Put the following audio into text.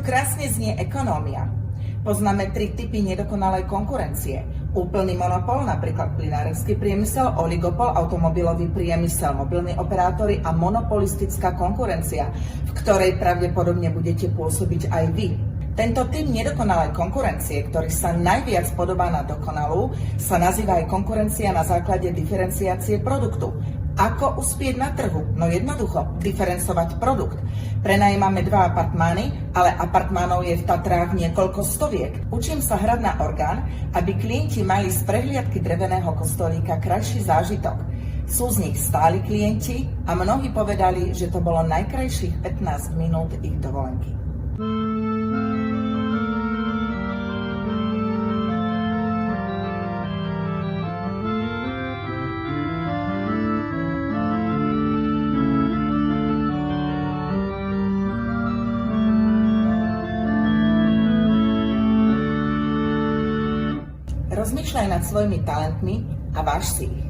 krásne znie ekonómia. Poznáme 3 typy nedokonalej konkurencie. Úplný monopol, napríklad plynárenský priemysel, oligopol, automobilový priemysel, mobilní operátori a monopolistická konkurencia, v ktorej pravdepodobne budete pôsobiť aj vy. Tento typ nedokonalej konkurencie, ktorý sa najviac podobá na dokonalú, sa nazýva aj konkurencia na základe diferenciácie produktu. Ako uspieť na trhu? No jednoducho, diferencovať produkt. Prenajímame 2 apartmány, ale apartmánov je v Tatrách niekoľko stoviek. Učím sa hrať na orgán, aby klienti mali z prehliadky dreveného kostolíka krajší zážitok. Sú z nich stáli klienti a mnohí povedali, že to bolo najkrajších 15 minút ich dovolenky. Rozmýšľaj nad svojimi talentmi a váž si ich.